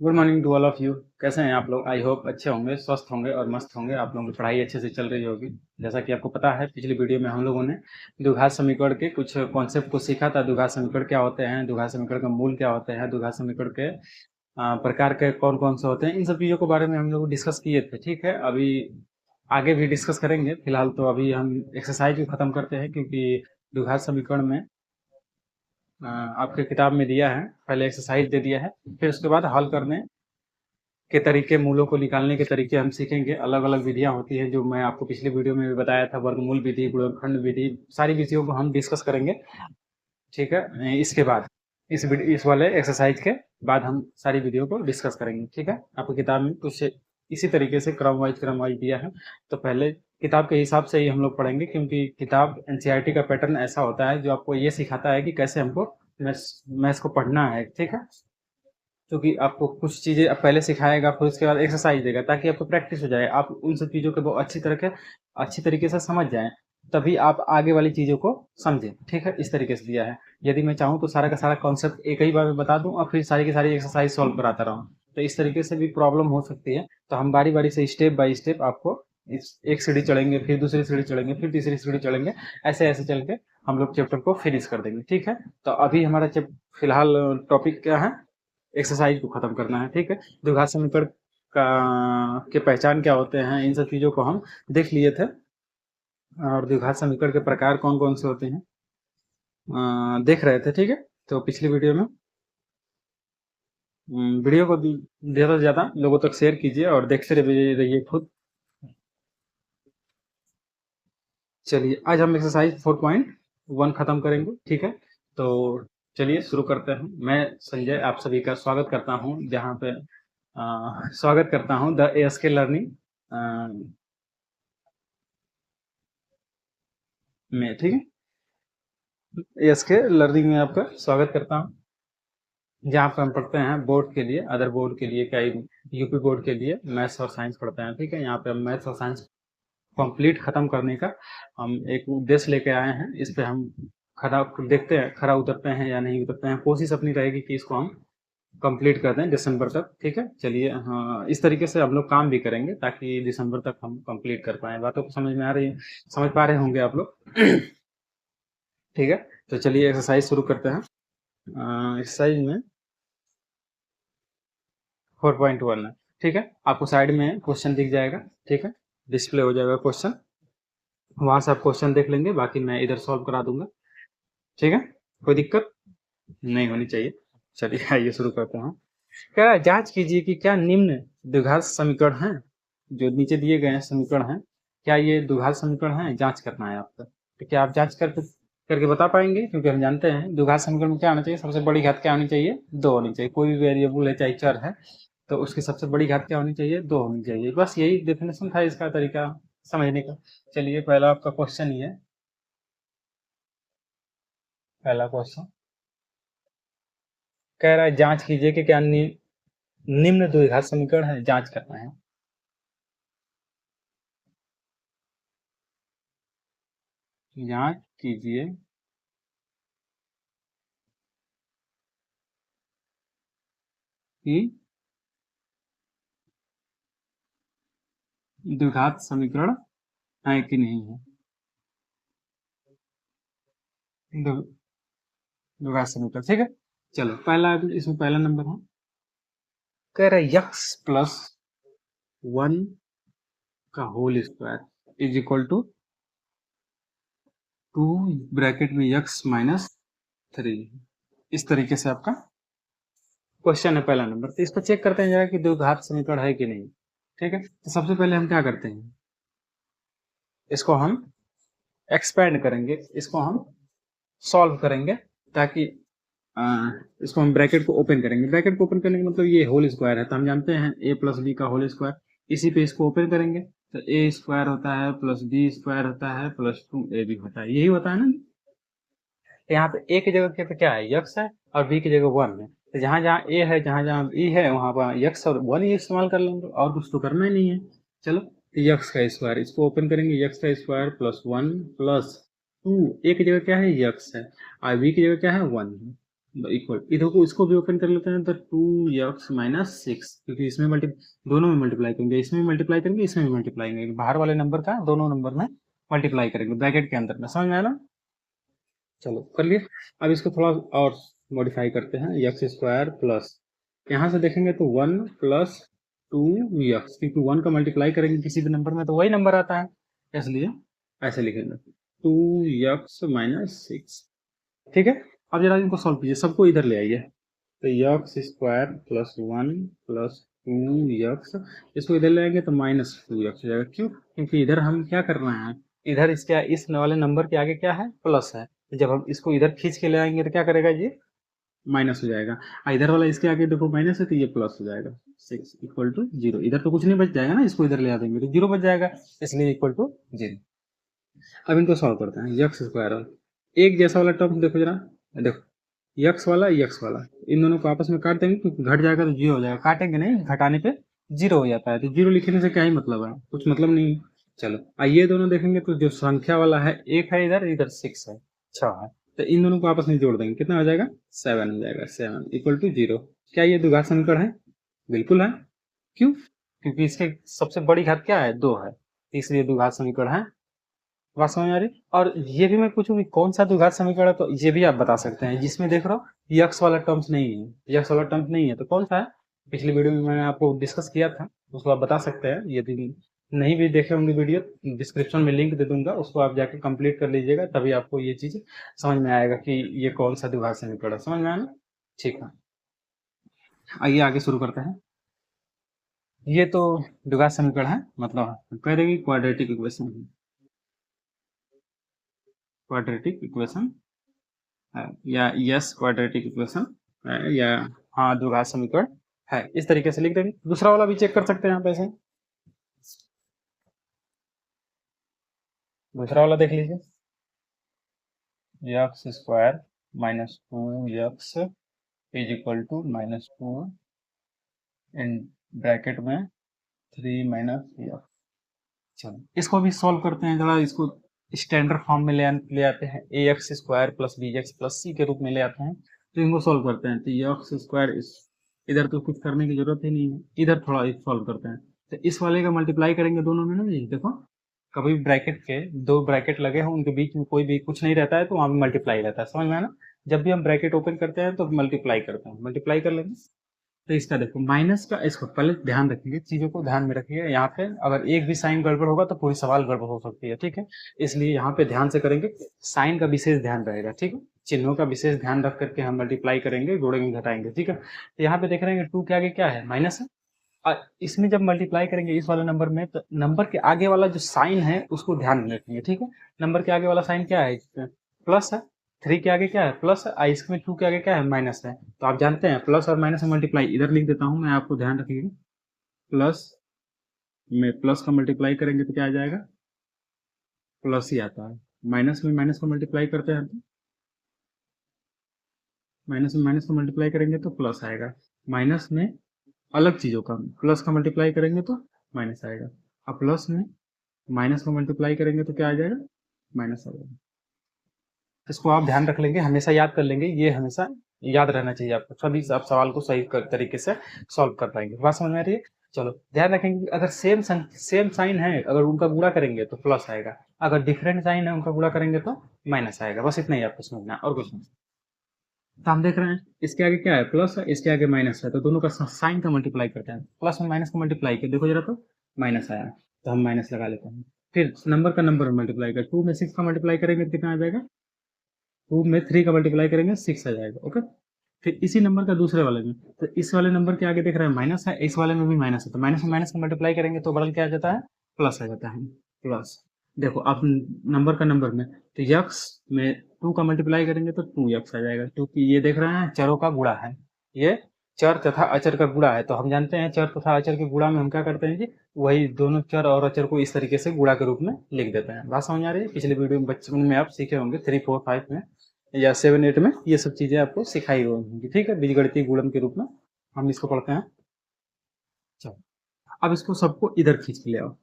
Good morning to all of you. कैसे हैं आप लोग? आई होप अच्छे होंगे, स्वस्थ होंगे और मस्त होंगे। आप लोगों की पढ़ाई अच्छे से चल रही होगी। जैसा कि आपको पता है, पिछली वीडियो में हम लोगों ने द्विघात समीकरण के कुछ कॉन्सेप्ट को सीखा था। द्विघात समीकरण क्या होते हैं, द्विघात समीकरण का मूल क्या होते हैं, द्विघात समीकरण के प्रकार के कौन कौन से होते हैं, इन सब चीज़ों के बारे में हम लोग डिस्कस किए थे। ठीक है, अभी आगे भी डिस्कस करेंगे। फिलहाल तो अभी हम एक्सरसाइज को ख़त्म करते हैं, क्योंकि द्विघात समीकरण में आपके किताब में दिया है, पहले एक्सरसाइज दे दिया है, फिर उसके बाद हल करने के तरीके, मूलों को निकालने के तरीके हम सीखेंगे। अलग अलग विधियां होती हैं, जो मैं आपको पिछली वीडियो में भी बताया था। वर्गमूल विधि, गुणनखंड विधि, सारी विधियों को हम डिस्कस करेंगे। ठीक है, इसके बाद इस वाले एक्सरसाइज के बाद हम सारी विधियों को डिस्कस करेंगे। ठीक है, आपकी किताब में कुछ इसी तरीके से क्रम वाइज दिया है, तो पहले किताब के हिसाब से ही हम लोग पढ़ेंगे, क्योंकि किताब एनसीईआरटी का पैटर्न ऐसा होता है जो आपको ये सिखाता है कि कैसे हमको मैथ्स को पढ़ना है। ठीक है, क्योंकि आपको कुछ चीज़ें पहले सिखाएगा, फिर उसके बाद एक्सरसाइज देगा, ताकि आपको प्रैक्टिस हो जाए, आप उन सब चीज़ों को बहुत अच्छी तरीके से समझ जाएं, तभी आप आगे वाली चीज़ों को समझें। ठीक है, इस तरीके से दिया है। यदि मैं चाहूँ तो सारा का सारा कॉन्सेप्ट एक ही बार में बता दूं और फिर सारी की सारी एक्सरसाइज सॉल्व कराता रहूँ, तो इस तरीके से भी प्रॉब्लम हो सकती है। तो हम बारी बारी से स्टेप बाय स्टेप आपको एक सीढ़ी चढ़ेंगे, फिर दूसरी सीढ़ी चढ़ेंगे, फिर तीसरी सीढ़ी चढ़ेंगे, ऐसे ऐसे चल के हम लोग चैप्टर को फिनिश कर देंगे। ठीक है, तो अभी हमारा फिलहाल टॉपिक क्या है, एक्सरसाइज को खत्म करना है। ठीक है, द्विघात समीकरण का के पहचान क्या होते हैं, इन सब चीज़ों को हम देख लिए थे। और द्विघात समीकरण के प्रकार कौन कौन से होते हैं देख रहे थे। ठीक है, तो पिछली वीडियो में वीडियो को ज़्यादा से ज़्यादा लोगों तक शेयर कीजिए और देखते रहिए खुद। चलिए, आज हम एक्सरसाइज 4.1 खत्म करेंगे। ठीक है, तो चलिए शुरू करते हैं। मैं संजय आप सभी का स्वागत करता हूं, जहां पे स्वागत करता हूं द एएसके लर्निंग में। ठीक है, एएसके लर्निंग में आपका स्वागत करता हूं, जहाँ पे हम पढ़ते हैं बोर्ड के लिए, अदर बोर्ड के लिए, क्या यूपी बोर्ड के लिए मैथ्स और साइंस पढ़ते हैं। ठीक है, यहाँ पे हम मैथ्स और साइंस कंप्लीट खत्म करने का हम एक उद्देश्य लेके आए हैं। इस पे हम खरा देखते हैं, खरा उतरते हैं या नहीं उतरते हैं। कोशिश अपनी रहेगी कि इसको हम कंप्लीट कर दें दिसंबर तक। ठीक है, चलिए, हाँ, इस तरीके से हम लोग काम भी करेंगे ताकि दिसंबर तक हम कंप्लीट कर पाए। बातों को समझ में आ रही है, समझ पा रहे होंगे आप लोग। ठीक है, तो चलिए एक्सरसाइज शुरू करते हैं। एक्सरसाइज में 4.1 है। ठीक है, आपको साइड में क्वेश्चन दिख जाएगा। ठीक है, डिस्प्ले हो जाएगा क्वेश्चन, वहां से आप क्वेश्चन देख लेंगे, बाकी मैं इधर सॉल्व करा दूंगा। ठीक है, कोई दिक्कत नहीं होनी चाहिए। चलिए आइए शुरू करते हैं। क्या जांच कीजिए कि क्या निम्न द्विघात समीकरण हैं, जो नीचे दिए गए समीकरण हैं, क्या ये द्विघात समीकरण हैं? जांच करना है आपका। तो क्या आप जांच करके बता पाएंगे? क्योंकि हम जानते हैं द्विघात समीकरण में क्या होना चाहिए, सबसे बड़ी घात क्या होनी चाहिए? 2 होनी चाहिए। कोई भी वेरिएबल है, चाहे चर है, तो उसकी सबसे बड़ी घात क्या होनी चाहिए? 2 होनी चाहिए। बस यही डेफिनेशन था इसका तरीका समझने का। चलिए, पहला आपका क्वेश्चन ही है। पहला क्वेश्चन कह रहा है जांच कीजिए कि क्या निम्न द्विघात समीकरण है, जांच करना है। जांच कीजिए कि द्विघात समीकरण है कि नहीं है। द्विघात समीकरण, ठीक है। चलो, पहला इसमें पहला नंबर है, कह रहा है यक्स प्लस 1 का whole square is equal to 2 bracket में यक्स माइनस 3। इस तरीके से आपका क्वेश्चन है, पहला नंबर। तो इसको चेक करते हैं जरा कि द्विघात समीकरण है कि नहीं। ठीक है, तो सबसे पहले हम क्या करते हैं, इसको हम एक्सपेंड करेंगे, इसको हम सॉल्व करेंगे, ताकि इसको हम ब्रैकेट को ओपन करेंगे। ब्रैकेट को ओपन करने का मतलब ये होल स्क्वायर है, तो हम जानते हैं ए प्लस बी का होल स्क्वायर। इसी पे इसको ओपन करेंगे, तो ए स्क्वायर होता है प्लस बी स्क्वायर होता है प्लस 2ab होता है, यही होता है ना। तो यहाँ पे ए की जगह पे क्या है, यक्स है, और बी की जगह 1 है। तो जहां जहां ए है, जहां जहां बी है, वहां पर यक्स और 1 ही इस्तेमाल कर लेंगे, और कुछ तो करना ही नहीं है। चलो, तो यक्स का स्क्वायर, इसको ओपन करेंगे, यक्स का स्क्वायर प्लस 1 प्लस 2। ए की जगह क्या है, यक्स है, और बी की जगह क्या है, 1 है। इक्वल, इधर को इसको भी ओपन कर लेते हैं तो 2x माइनस 6, क्योंकि इसमें दोनों में मल्टीप्लाई करेंगे, इसमें भी मल्टीप्लाई करेंगे, इसमें भी मल्टीप्लाई करेंगे, बाहर वाले नंबर का दोनों नंबर में मल्टीप्लाई करेंगे ब्रैकेट के अंदर में। समझ में आया ना? चलो कर लिए। अब इसको थोड़ा और मॉडिफाई करते हैं, एक्स स्क्वायर प्लस, यहाँ से देखेंगे तो 1 प्लस 2x, क्योंकि 1 का मल्टीप्लाई करेंगे किसी भी नंबर में तो वही नंबर आता है, इसलिए ऐसे लिखेंगे 2x माइनस 6। ठीक है, अब जरा इनको सॉल्व कीजिए, सबको इधर ले आइए। तो x square plus 1 plus 2x, इसको इधर ले आएंगे तो माइनस 2x हो जाएगा। क्यों? क्योंकि इधर हम क्या कर रहे हैं, इधर इसके इस वाले नंबर के आगे क्या है, प्लस है, तो जब हम इसको इधर खींच के ले आएंगे तो क्या करेगा, ये माइनस हो जाएगा। इधर वाला इसके आगे देखो माइनस है तो ये प्लस हो जाएगा, 6 इक्वल टू 0। इधर तो कुछ नहीं बच जाएगा ना, इसको इधर ले आ देंगे तो 0 बच जाएगा, इसलिए इक्वल टू 0। अब इनको सॉल्व करते हैं। एक्स स्क्वायर एक जैसा वाला टर्म देखो जरा, देखो यक्स वाला यक्स वाला, इन दोनों को आपस में काट देंगे, क्योंकि घट जाएगा तो 0 हो जाएगा, काटेंगे नहीं, घटाने पे 0 हो जाता है, तो 0 लिखने से क्या ही मतलब है, कुछ मतलब नहीं। चलो आइए दोनों देखेंगे तो जो संख्या वाला है एक है इधर, इधर 6 है, 6 है, तो इन दोनों को आपस में जोड़ देंगे, कितना हो जाएगा, 7 हो जाएगा, 7 इक्वल टू 0। क्या ये द्विघात समीकरण है? बिल्कुल है। क्यों? क्योंकि इसके सबसे बड़ी घात क्या है, 2 है, इसलिए द्विघात समीकरण है। बात समझ में आ रही? और ये भी मैं पूछूं कि कौन सा द्विघात समीकरण है, तो ये भी आप बता सकते हैं, जिसमें देख रहा हूँ यक्स वाला टर्म्स नहीं है, यक्स वाला टर्म्स नहीं है, तो कौन सा है? पिछली वीडियो में मैंने आपको डिस्कस किया था, उसको आप बता सकते हैं। यदि नहीं भी देखे होंगे वीडियो, डिस्क्रिप्शन में लिंक दे दूंगा, उसको आप जाके कंप्लीट कर लीजिएगा, तभी आपको ये चीज समझ में आएगा कि ये कौन सा द्विघात समीकरण है। समझ में आया ना? ठीक है, आइए आगे शुरू करते हैं। ये तो द्विघात समीकरण है, मतलब कह देगी क्वाड्रेटिक इक्वेशन, क्वाड्रेटिक इक्वेशन या यस क्वाड्रेटिक इक्वेशन या हाँ द्विघात समीकरण है, इस तरीके से लिख देंगे। दूसरा वाला भी चेक कर सकते हैं आप ऐसे, दूसरा वाला देख लीजिए, x square minus 2x is equal to minus 2 in bracket में 3 माइनस एक्स। चलो इसको भी सॉल्व करते हैं जरा, इसको स्टैंडर्ड फॉर्म में ले आते हैं, a x square plus b x plus c के रूप में ले आते हैं, तो इनको सॉल्व करते हैं। तो एक्स स्क्वायर इधर तो कुछ करने की जरूरत ही नहीं है, इधर थोड़ा सॉल्व करते हैं, तो इस वाले का मल्टीप्लाई करेंगे दोनों में ना, ये देखो कभी भी ब्रैकेट के दो ब्रैकेट लगे हों उनके बीच में कोई भी कुछ नहीं रहता है तो वहां पे मल्टीप्लाई रहता है। समझ में आया ना? जब भी हम ब्रैकेट ओपन करते हैं तो मल्टीप्लाई करते हैं, मल्टीप्लाई कर लेंगे। तो इसका देखो माइनस का, इसको पहले ध्यान रखिए, चीजों को ध्यान में रखिए, यहाँ पे अगर एक भी साइन गड़बड़ होगा तो पूरी सवाल गड़बड़ हो सकती है। ठीक है, इसलिए यहाँ पे ध्यान से करेंगे, साइन का विशेष ध्यान रहेगा। ठीक है, चिन्हों का विशेष ध्यान रख करके हम मल्टीप्लाई करेंगे, जोड़ेंगे घटाएंगे। ठीक है, तो यहाँ पे देख रहे हैं 2 के आगे क्या है, माइनस है, और इसमें जब मल्टीप्लाई करेंगे इस वाले नंबर में, तो नंबर के आगे वाला जो साइन है उसको ध्यान में रखेंगे। ठीक है, नंबर के आगे वाला साइन क्या है, प्लस है, 3 के आगे क्या है, प्लस है, और इसमें 2 के आगे क्या है, माइनस है। तो आप जानते हैं प्लस और माइनस में मल्टीप्लाई, इधर लिख देता हूं मैं, आपको ध्यान रखिएगा, प्लस में प्लस का मल्टीप्लाई करेंगे तो क्या आ जाएगा, प्लस ही आता है। माइनस में माइनस को मल्टीप्लाई करते हैं तो माइनस में माइनस को मल्टीप्लाई करेंगे तो प्लस आएगा, माइनस में अलग चीजों का प्लस का मल्टीप्लाई करेंगे तो माइनस आएगा, अब प्लस में माइनस को मल्टीप्लाई करेंगे तो क्या आ जाएगा, माइनस आ जाएगा। इसको आप ध्यान रख लेंगे, हमेशा याद कर लेंगे, ये हमेशा याद रहना चाहिए आपको, सभी आप सवाल को सही तरीके से सॉल्व कर पाएंगे। बात समझ में आ रही है? चलो ध्यान रखेंगे कि अगर सेम साइन है, अगर उनका गुणा करेंगे तो प्लस आएगा, अगर डिफरेंट साइन है उनका गुणा करेंगे तो माइनस आएगा। बस इतना ही आपको समझना है और कुछ नहीं। तो हम देख रहे हैं इसके आगे क्या है, प्लस है, इसके आगे माइनस है, तो दोनों का साइन का मल्टीप्लाई करते हैं, प्लस में माइनस का मल्टीप्लाई किया, देखो जरा तो माइनस आया, तो हम माइनस लगा लेते हैं। फिर नंबर का नंबर मल्टीप्लाई कर, 2 में 6 का मल्टीप्लाई करेंगे तो कितना आ जाएगा, 2 में 3 का मल्टीप्लाई करेंगे 6 आ जाएगा। ओके, फिर इसी नंबर का दूसरे वाले में, तो इस वाले नंबर के आगे देख रहे हैं माइनस है, इस वाले में भी माइनस है, तो माइनस में माइनस का मल्टीप्लाई करेंगे तो बदल क्या आ जाता है, प्लस आ जाता है, प्लस। देखो अब नंबर का नंबर में, तो यक्स में 2 का मल्टीप्लाई करेंगे तो 2x आ जाएगा, क्योंकि ये देख रहे हैं चरों का गुणा है, ये चर तथा अचर का गुणा है, तो हम जानते हैं चर तथा अचर के गुणा में हम क्या करते हैं जी, वही दोनों चर और अचर को इस तरीके से गुणा के रूप में लिख देते हैं। बात समझ आ रही है? पिछले वीडियो में बचपन में आप सीखे होंगे, 3, 4, 5 में या 7, 8 में ये सब चीजें आपको सिखाई होंगी। ठीक है, बीजगणितीय गुणन के रूप में हम इसको पढ़ते हैं। चलो अब इसको सबको इधर खींच के ले आओ,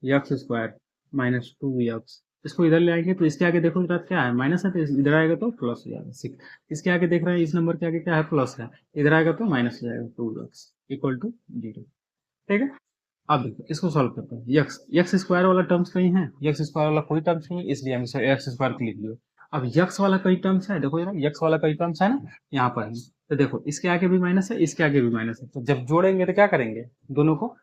एक्स स्क्वायर माइनस 2x, इसको इधर ले आएंगे तो इसके आगे देखो जरा क्या है, माइनस है, तो इधर आएगा तो प्लस हो जाएगा 6। इसके आगे देख रहे हैं इस नंबर के आगे क्या है, प्लस है, इधर आएगा तो माइनस हो जाएगा 2x इक्वल टू 0। ठीक है, अब देखो इसको सॉल्व करते हैं। यक्स स्क्वायर वाला टर्म्स कहीं है, यक्स स्क्वायर वाला कोई टर्म्स नहीं है, इसलिए हम इसे एक्स स्क्वायर लिख लिया। अब यक्स वाला कई टर्म्स है, देखो जरा यक्स वाला कई टर्म्स है ना, यहाँ पर है। तो देखो इसके आगे भी माइनस है, इसके आगे भी माइनस है, तो जब जोड़ेंगे तो क्या करेंगे, दोनों को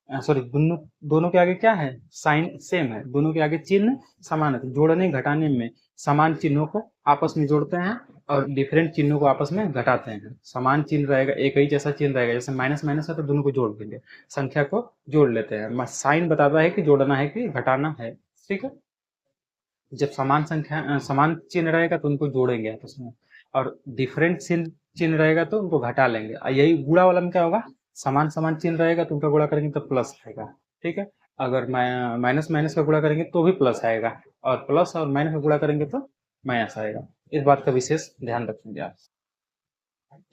सॉरी दोनों दोनों के आगे क्या है, साइन सेम है, दोनों के आगे चिन्ह समान है, तो जोड़ने घटाने में समान चिन्हों को आपस में जोड़ते हैं और डिफरेंट चिन्हों को आपस में घटाते हैं। समान चिन्ह रहेगा, एक ही जैसा चिन्ह रहेगा, जैसे माइनस माइनस है तो दोनों को जोड़ देंगे, संख्या को जोड़ लेते हैं। साइन बताता है कि जोड़ना है कि घटाना है। ठीक है, जब समान संख्या समान चिन्ह रहेगा तो उनको जोड़ेंगे आपस में, और डिफरेंट चिन्ह रहेगा तो उनको घटा लेंगे। यही गुणा वाला में क्या होगा, समान समान चिन्ह रहेगा तो उनका गुणा करेंगे तो प्लस आएगा। ठीक है, अगर माइनस माइनस का गुणा करेंगे तो भी प्लस आएगा, और प्लस और माइनस का गुणा करेंगे तो माइनस आएगा। इस बात का विशेष ध्यान रखेंगे आप।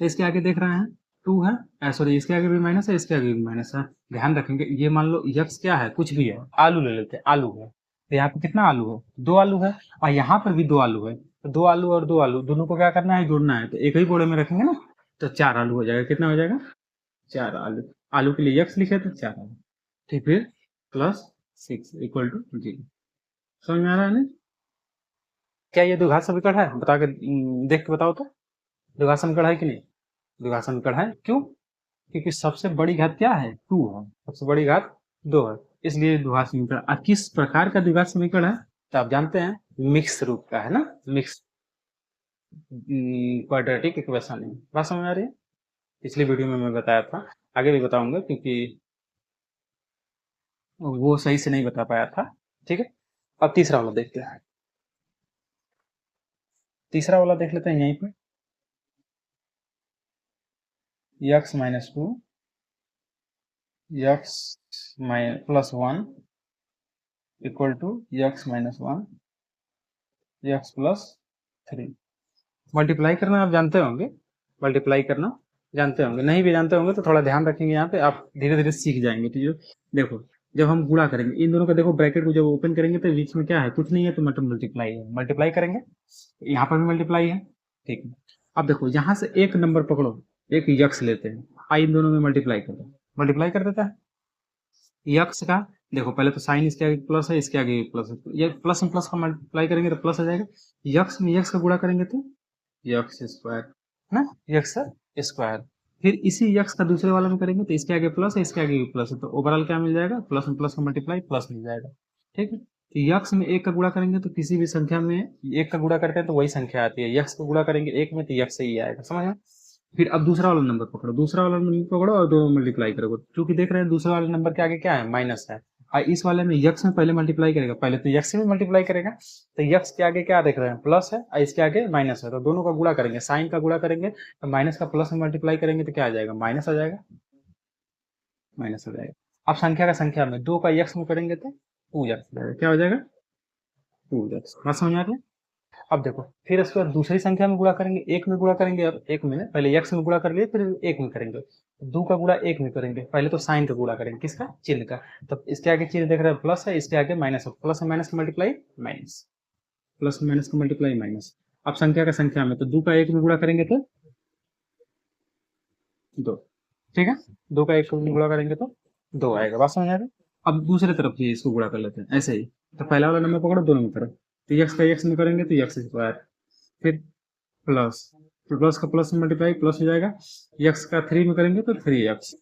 तो इसके आगे देख रहे हैं 2 है, सॉरी इसके आगे भी माइनस है, इसके आगे भी माइनस है। ध्यान रखेंगे, ये मान लो यक्स क्या है, कुछ भी है, आलू ले लेते हैं, आलू है, तो यहाँ पे कितना आलू है, 2 आलू है, और यहाँ पर भी 2 आलू है, तो 2 आलू और 2 आलू दोनों को क्या करना है, जोड़ना है, तो एक ही बोरे में रखेंगे ना, तो 4 आलू हो जाएगा। कितना हो जाएगा, 4 आलू। आलू के लिए यक्स लिखे तो 4 आलू। ठीक, फिर प्लस 6 इक्वल टू 0। समझ में आ रहा है ना? क्या ये द्विघात समीकरण है, बता के देख के बताओ तो, द्विघात समीकरण है कि नहीं? द्विघात समीकरण है, क्यों? क्योंकि सबसे बड़ी घात क्या है, 2 है, सबसे बड़ी घात 2 है, इसलिए द्विघात समीकरण। किस प्रकार का द्विघात समीकरण है तो आप जानते हैं, मिक्स रूप का है ना, मिक्स क्वाड्रेटिक इक्वेशन है। बात समझ आ रही है? पिछली वीडियो में मैं बताया था, आगे भी बताऊंगा क्योंकि वो सही से नहीं बता पाया था। ठीक है, अब तीसरा वाला देखते हैं, तीसरा वाला देख लेते हैं यहीं पे, x minus 2 x plus 1 equal to x minus 1 x plus 3। Multiply करना आप जानते होंगे, मल्टीप्लाई करना जानते होंगे, नहीं भी जानते होंगे तो थोड़ा ध्यान रखेंगे, यहाँ पे आप धीरे धीरे सीख जाएंगे। तो देखो जब हम गुणा करेंगे इन दोनों का, देखो ब्रैकेट को जब ओपन करेंगे तो बीच में क्या है, कुछ नहीं है, तो मतलब मल्टीप्लाई है, मल्टीप्लाई करेंगे, यहाँ पर भी मल्टीप्लाई है। ठीक है, अब देखो यहाँ से एक नंबर पकड़ो, एक यक्स लेते हैं, आई इन दोनों में मल्टीप्लाई कर दो, मल्टीप्लाई कर देता है यक्स का। देखो पहले तो साइन इसके आगे प्लस है, इसके आगे प्लस है, ये प्लस में प्लस का मल्टीप्लाई करेंगे तो प्लस आ जाएगा, यक्स में यक्स का गुणा करेंगे तो यक्स स्क्वायर ना, यक्स स्क्वायर। फिर इसी यक्स का दूसरे वाला में करेंगे तो इसके आगे प्लस है, इसके आगे भी प्लस है, तो ओवरऑल क्या मिल जाएगा, प्लस में प्लस का मल्टीप्लाई प्लस मिल जाएगा। ठीक है, तो यक्स में एक का गुणा करेंगे तो किसी भी संख्या में एक का गुणा करते हैं तो वही संख्या आती है, यक्स को गुणा करेंगे एक में तो यक्स से ही आएगा। समझ में? फिर अब दूसरा वाला नंबर पकड़ो, दूसरा वाला नंबर पकड़ो और दोनों मल्टीप्लाई करो, क्योंकि देख रहे हैं दूसरे वाले नंबर के आगे क्या है, माइनस है, और इस वाले में यक्स में पहले मल्टीप्लाई करेगा, पहले तो यक्स से भी मल्टीप्लाई करेगा, तो यक्स के आगे क्या देख रहे हैं, प्लस है, और इसके आगे माइनस है, तो दोनों का गुणा करेंगे, साइन का गुणा करेंगे तो माइनस का प्लस में मल्टीप्लाई करेंगे तो क्या आ जाएगा, माइनस आ जाएगा, माइनस आ जाएगा। अब संख्या का संख्या में 2 का यक्स में करेंगे तो 2x क्या हो जाएगा, 2x। बात समझ आ रही है? अब देखो फिर इसके बाद दूसरी संख्या में गुणा करेंगे, एक में गुणा करेंगे, अब एक में पहले x में गुणा कर लिए, फिर एक में करेंगे, 2 का गुणा एक में करेंगे, पहले तो साइन का गुणा करेंगे, किसका, चिन्ह का, तब इसके आगे चिन्ह देख रहे हैं प्लस है, इसके आगे माइनस है, प्लस माइनस का मल्टीप्लाई माइनस, प्लस माइनस का मल्टीप्लाई माइनस। अब संख्या का संख्या में तो 2 का एक में गुणा करेंगे तो 2। ठीक है, 2 का एक में गुणा करेंगे तो 2 आएगा। बात समझ आ रही है? अब दूसरे तरफ ही इसको गुणा कर लेते हैं ऐसे ही, तो पहला वाला नंबर पकड़ो, दोनों में करो, तो यक्स का यक्स में करेंगे तो यक्स स्क्वायर, फिर प्लस, तो प्लस का प्लस में मल्टीप्लाई प्लस हो जाएगा, यक्स का 3 में करेंगे तो 3x।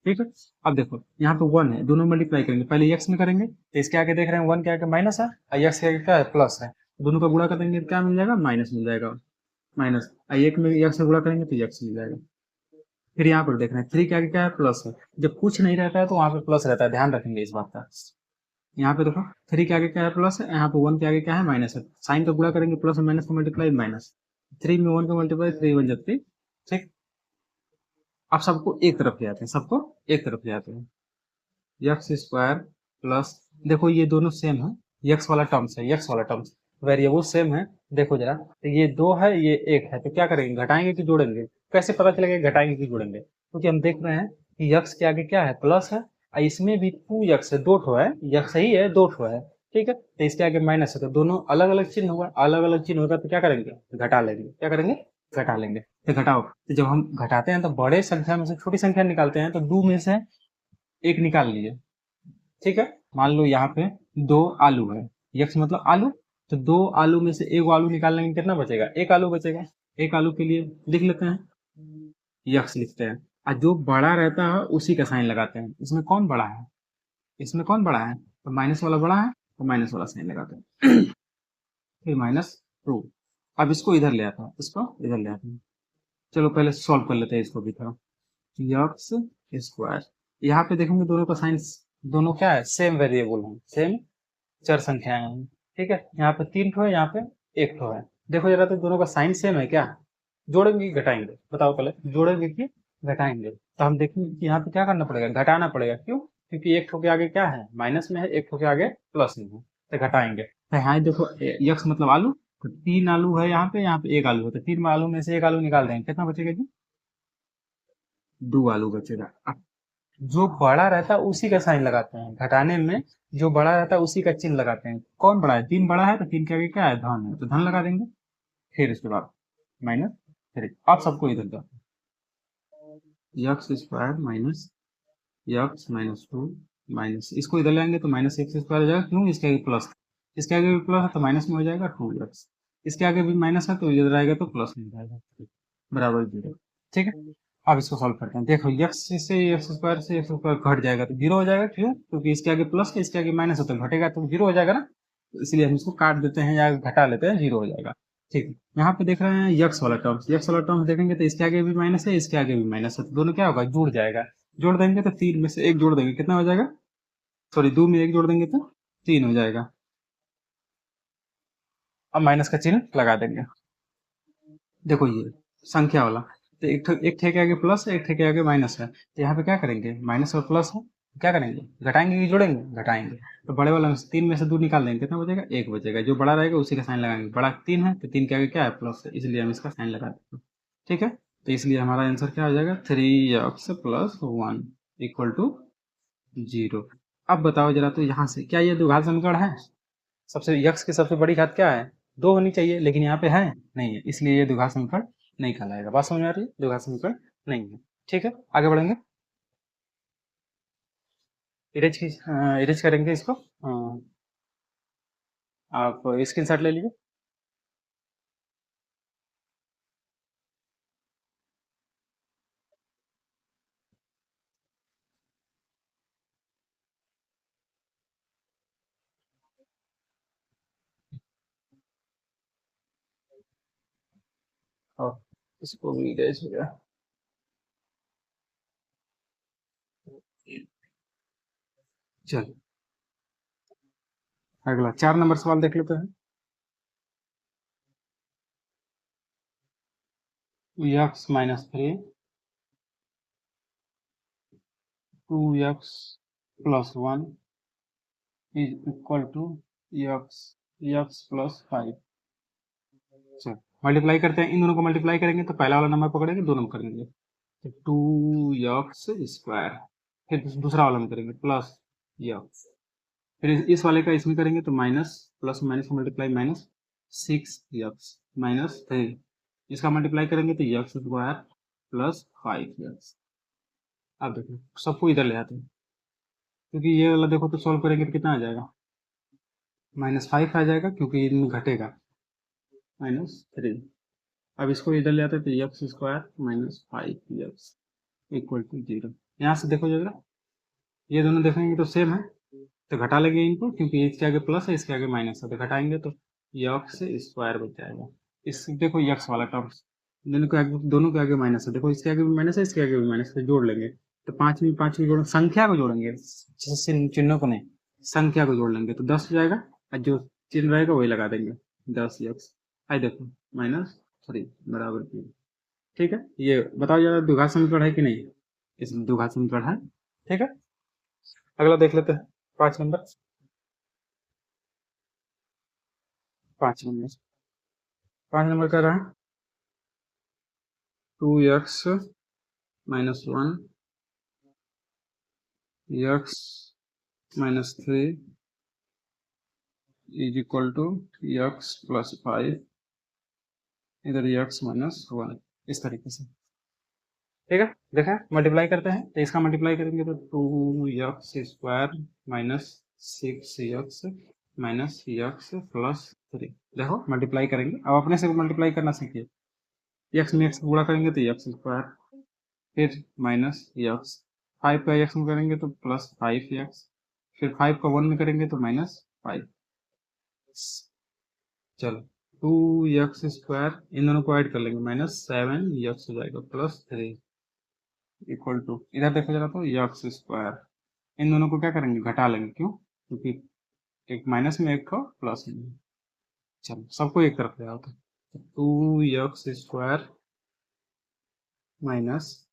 ठीक है, अब देखो यहाँ पे 1 है, दोनों मल्टीप्लाई करेंगे, पहले यक्स में करेंगे तो इसके आगे देख रहे हैं 1 के आगे माइनस है, और यक्स के आगे क्या है, प्लस है, दोनों का गुणा करेंगे तो क्या मिल जाएगा, माइनस मिल जाएगा, माइनस, एक में यक्स से गुणा करेंगे तो यक्स मिल जाएगा। फिर यहाँ पर देख रहे हैं 3 के आगे क्या है, प्लस है, जब कुछ नहीं रहता है तो वहां पे प्लस रहता है, ध्यान रखेंगे इस बात का। यहाँ पे देखो 3 के आगे क्या है, प्लस है, यहाँ पे 1 के आगे क्या है, माइनस है, साइन का गुणा करेंगे प्लस और माइनस का मल्टीप्लाई माइनस, 3 में 1 का मल्टीप्लाई 3 बन जाती। ठीक, आप सबको एक तरफ ले आते हैं, सबको एक तरफ ले आते हैं, यक्स स्क्वायर प्लस, देखो ये दोनों सेम है, यक्स वाला टर्म्स है, यक्स वाला टर्म्स वेरिएबल सेम है, देखो जरा, तो ये 2 है ये 1 है, तो क्या करेंगे, घटाएंगे कि जोड़ेंगे, कैसे पता चलेगा घटाएंगे कि जोड़ेंगे, क्योंकि हम देख रहे हैं कि यक्स के आगे क्या है, प्लस है, और इसमें भी 2x है, 2 ठो है, यक्स ही है, 2 ठो है, ठीक है, तो इसके आगे माइनस है तो दोनों अलग अलग चिन्ह होगा, अलग अलग चिन्ह होगा तो क्या करेंगे, घटा लेंगे। क्या करेंगे, घटा लेंगे। तो घटाओ, तो जब हम घटाते हैं तो बड़े संख्या में से छोटी संख्या निकालते हैं, तो दो में से एक निकाल लीजिए। ठीक है, मान लो यहाँ पे दो आलू है, यक्स मतलब आलू, तो दो आलू में से एक आलू निकाल लेंगे, कितना बचेगा, एक आलू बचेगा। एक आलू के लिए लिख लेते हैं, यक्स लिखते हैं, और जो बड़ा रहता है उसी का साइन लगाते हैं। इसमें कौन बड़ा है, इसमें कौन बड़ा है, तो माइनस वाला बड़ा है, तो माइनस वाला साइन लगाते हैं। फिर -2। अब इसको इधर ले आता हूँ, इसको इधर ले आता हूँ। चलो पहले सॉल्व कर लेते हैं इसको भी थोड़ा। यक्स स्क्वायर, यहाँ पे देखेंगे दोनों का साइन, दोनों क्या है, सेम वेरिएबल है, सेम चर संख्याएं हैं। ठीक है, यहाँ पे 3 ठो है, यहाँ पे 1 ठो है। देखो जरा, तो दोनों का साइन सेम है क्या, जोड़ेंगे कि घटाएंगे, बताओ पहले, जोड़ेंगे कि घटाएंगे। तो हम देखेंगे कि यहाँ पे क्या करना पड़ेगा, घटाना पड़ेगा। क्यों, क्योंकि एक ठो के आगे क्या है, माइनस में है, एक ठो के आगे प्लस में है, तो घटाएंगे। तो यहाँ देखो, यक्स मतलब आलू, तो 3 आलू है यहाँ पे 1 आलू है, तो 3 आलू में से 1 आलू निकाल देंगे, कितना बचेगा जी, 2 आलू बचेगा। अब जो बड़ा रहता है उसी का साइन लगाते हैं, घटाने में जो बड़ा रहता है उसी का चिन्ह लगाते हैं। कौन बड़ा है, 3 बड़ा है, तो 3 के आगे क्या है, धन है, तो धन लगा देंगे। फिर इसके बाद -3। आप सबको इधर दो, x square minus x -2 minus, इसको इधर लाएंगे तो -x स्क्वायर हो जाएगा। क्यों, इसके आगे प्लस, इसके आगे भी प्लस है तो माइनस में हो जाएगा 2x, इसके आगे भी माइनस है तो इधर आएगा तो प्लस में जाएगा, बराबर 0। ठीक है, अब इसको सॉल्व करते हैं। देखो यक्स से एक्स स्क्वायर से एक्स स्क्वायर घट जाएगा तो 0 हो जाएगा। क्यों, क्योंकि इसके आगे प्लस है, इसके आगे माइनस है, तो घटेगा तो 0 हो जाएगा ना, तो इसलिए हम इसको काट देते हैं या घटा लेते हैं, 0 हो जाएगा। ठीक है, यहाँ पे देख रहे हैं यक्स वाला टर्म्स, यक्स वाला टर्म्स देखेंगे तो इसके आगे भी माइनस है, इसके आगे भी माइनस है, तो दोनों क्या होगा, जुड़ जाएगा। जोड़ देंगे तो 3 में से 1 जोड़ देंगे, कितना हो जाएगा, सॉरी 2 में 1 जोड़ देंगे तो 3 हो जाएगा। अब माइनस का चिन्ह लगा देंगे। देखो ये संख्या वाला, तो एक ठे के आगे प्लस है, एक ठे के आगे माइनस है, तो यहाँ पे क्या करेंगे, माइनस और प्लस है, तो क्या करेंगे, घटाएंगे कि जोड़ेंगे, घटाएंगे। तो बड़े वाला में से 3 में से 2 निकाल देंगे, कितना बचेगा, 1 बचेगा। जो बड़ा रहेगा उसी का साइन लगाएंगे, बड़ा 3 है तो 3 के आगे क्या है, प्लस है, इसलिए हम इसका साइन लगा देते हैं। ठीक है, तो इसलिए हमारा आंसर क्या हो जाएगा, 3x + 1 = 0। अब बताओ जरा, तो यहाँ से क्या ये द्विघात समीकरण है, सबसे यक्स की सबसे बड़ी घात क्या है, 2 होनी चाहिए, लेकिन यहाँ पे है नहीं है, इसलिए ये द्विघात समीकरण नहीं कहलाएगा। बात समझ में आ रही है, द्विघात समीकरण नहीं है। ठीक है, आगे बढ़ेंगे, इरेज करेंगे इसको। आप स्क्रीनशॉट ले लीजिए। और इसको भी इरेज हो गया। चलिए अगला 4 नंबर सवाल देख लेते हैं। x -3 2x + 1 = x + 5। चल मल्टीप्लाई करते हैं, इन दोनों को मल्टीप्लाई करेंगे तो पहला वाला नंबर पकड़ेंगे, 2 नंबर करेंगे, तो 2x फिर दूसरा वाला में करेंगे प्लस यक्स, फिर इस वाले का इसमें करेंगे तो माइनस, प्लस माइनस का मल्टीप्लाई -6x -3, इसका मल्टीप्लाई करेंगे तो x² + 5x। अब देखो सबको इधर ले आते हैं, क्योंकि ये वाला देखो तो सॉल्व करेंगे तो कितना आ जाएगा, -5 आ जाएगा, क्योंकि इनमें घटेगा, -3। अब इसको इधर ले आते हैं तो x² - 5x = 0। यहाँ से देखो जरा, ये दोनों देखेंगे तो सेम है, तो घटा लेंगे इनको, क्योंकि इसके आगे प्लस है, इसके आगे माइनस है, तो घटाएंगे तो x² बच जाएगा। इस देखो यक्स वाला टर्म्स, दोनों के आगे माइनस है, देखो इसके आगे भी माइनस है, इसके आगे भी माइनस है, जोड़ लेंगे तो 5 में जोड़, संख्या को जोड़ेंगे, चिन्हों को नहीं, संख्या को जोड़ लेंगे तो 10 हो जाएगा, और जो चिन्ह रहेगा वही लगा देंगे, 10x। आई देखो -3 बराबर 3। ठीक है, ये बताओ जरा द्विघात समीकरण है कि नहीं, इसमें द्विघात समीकरण है। ठीक है, अगला देख लेते हैं, 5 नंबर, 5 नंबर, 5 नंबर कर रहा है 2x -1 x -3 is equal to x plus 5, इधर एक्स माइनस 1, इस तरीके से। ठीक है, देखा मल्टीप्लाई करते हैं तो इसका मल्टीप्लाई करेंगे तो 2x² minus 6x minus x plus 3। देखो मल्टीप्लाई करेंगे, अब अपने से मल्टीप्लाई करना सीखिए। एक्स में एक्स गुणा करेंगे तो x², फिर माइनस एक्स, 5 का एक्स में करेंगे तो प्लस 5x, फिर 5 का 1 में करेंगे तो माइनस 5। चलो 2x² इन दोनों को ऐड कर लेंगे, माइनस 7x हो जाएगा प्लस 3 इक्वल टू, इधर देखो जरा तो x²। इन दोनों को क्या करेंगे, घटा लेंगे, क्यों, क्योंकि एक माइनस में एक को प्लस में। चलो सबको एक तरफ ले आओ तो 2x² minus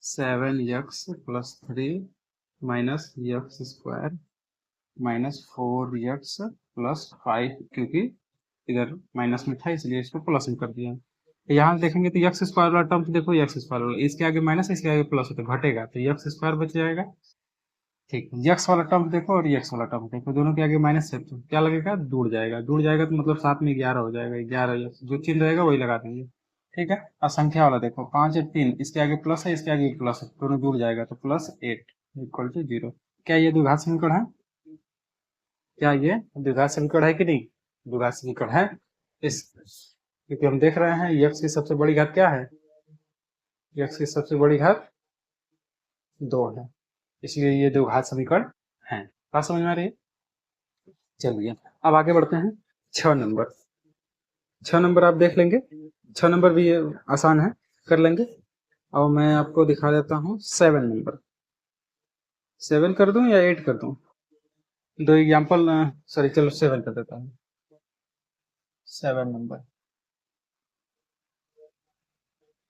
7x plus 3 minus x² minus 4x plus 5, क्योंकि इधर माइनस में था इसलिए इसको प्लस में कर दिया। यहाँ देखेंगे तो x² वाला टर्म देखो, x² वाला इसके आगे माइनस इसके आगे प्लस तो घटेगा, तो x² बच जाएगा। ठीक, x वाला टर्म देखो और x वाला टर्म देखो, दोनों के आगे माइनस है तो क्या लगेगा, जुड़ जाएगा, जुड़ जाएगा तो मतलब साथ में 11 हो जाएगा, 11 जो चिन्ह रहेगा वही लगा देंगे। ठीक है, और संख्या वाला देखो 5 और 3, इसके आगे प्लस है इसके आगे प्लस है, दोनों जुड़ जाएगा तो प्लस 8 इक्वल टू 0। क्या ये द्विघात समीकरण है, क्या ये द्विघात समीकरण है कि नहीं, द्विघात समीकरण है। इस क्योंकि हम देख रहे हैं x की सबसे बड़ी घात क्या है, x की सबसे बड़ी घात 2 है, इसलिए ये द्विघात समीकरण है। बात समझ में आ रही है। चलिए अब आगे बढ़ते हैं 6 नंबर। 6 नंबर आप देख लेंगे, 6 नंबर भी आसान है, कर लेंगे। अब मैं आपको दिखा देता हूँ 7 नंबर। 7 कर दूं या 8 कर दूं, दो एग्जाम्पल, सॉरी चलो 7 कर देता हूँ। 7 नंबर,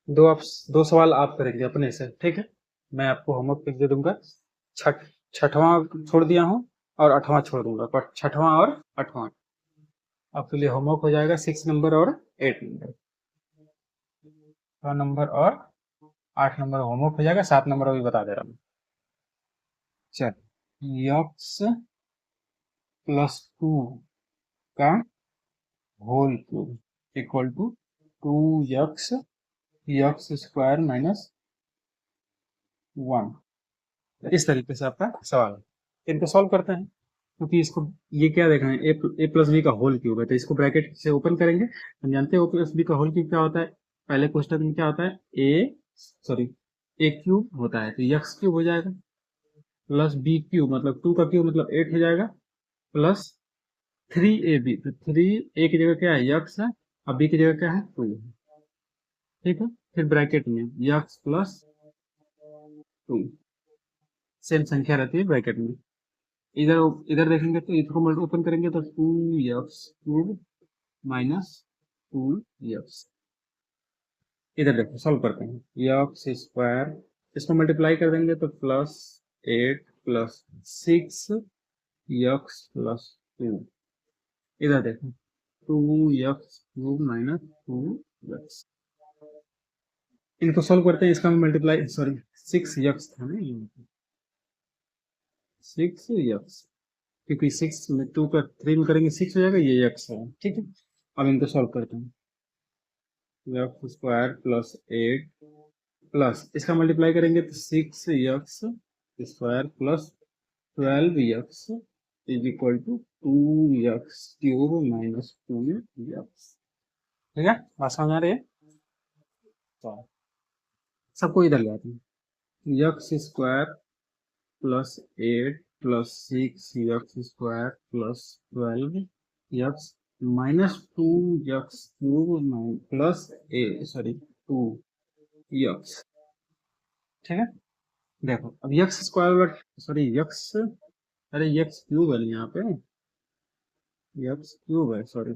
दो सवाल आप करेंगे अपने से, ठीक है। मैं आपको होमवर्क दे दूंगा, छठवां छोड़ दिया हूँ और 8वां छोड़ दूंगा, पर 6वां और 8वां आपके लिए होमवर्क हो जाएगा। 6 नंबर और 8 नंबर, 6 नंबर और 8 नंबर होमवर्क हो जाएगा, 7 नंबर अभी बता दे रहा हूँ। चल, एक्स प्लस 2 का whole cube equal to 2x x² minus 1, इस तरीके से आपका सवाल है। इनको सॉल्व करते हैं, क्योंकि इसको ये क्या देखा है, ए प्लस बी का होल क्यूब है, तो इसको ब्रैकेट से ओपन करेंगे। हम जानते हैं ओ प्लस बी का होल क्यूब क्या होता है, पहले क्वेश्चन में क्या होता है, ए क्यूब होता है, तो एक्स क्यूब हो जाएगा, प्लस बी क्यूब मतलब 2 का क्यूब मतलब 8 हो जाएगा, प्लस 3ab, तो 3 ए की जगह क्या है, एक्स है, और बी की जगह क्या है, 2 है। ठीक है, फिर ब्रैकेट में एक्स प्लस 2, सेम संख्या रहती है ब्रैकेट में। इधर इधर देखेंगे तो इसको ओपन करेंगे तो 2x³ माइनस 2x। इधर देखो सॉल्व करते हैं, x², इसको मल्टीप्लाई कर देंगे तो प्लस 8 प्लस 6x प्लस 2। इधर देखो 2x³ माइनस 2x, इनको सॉल्व करते हैं, इसका मल्टीप्लाई, सॉरी 6x था ना, 6x, क्योंकि 6 में 2 का 3 में करेंगे 6 हो जाएगा, ये x है। ठीक है, अब इनको सॉल्व करते हैं, x² प्लस 8 प्लस इसका मल्टीप्लाई करेंगे तो 6x² plus 12x is equal to 2x³ minus 2x। ठीक है, बात समझ आ रही है। तो सबको इधर ले आते हैं, x² plus 8 plus 6x² plus 12x minus 2x³ plus 2x। ठीक है, देखो अब x², सॉरी x, अरे x³ है यहाँ पे, x³ है, सॉरी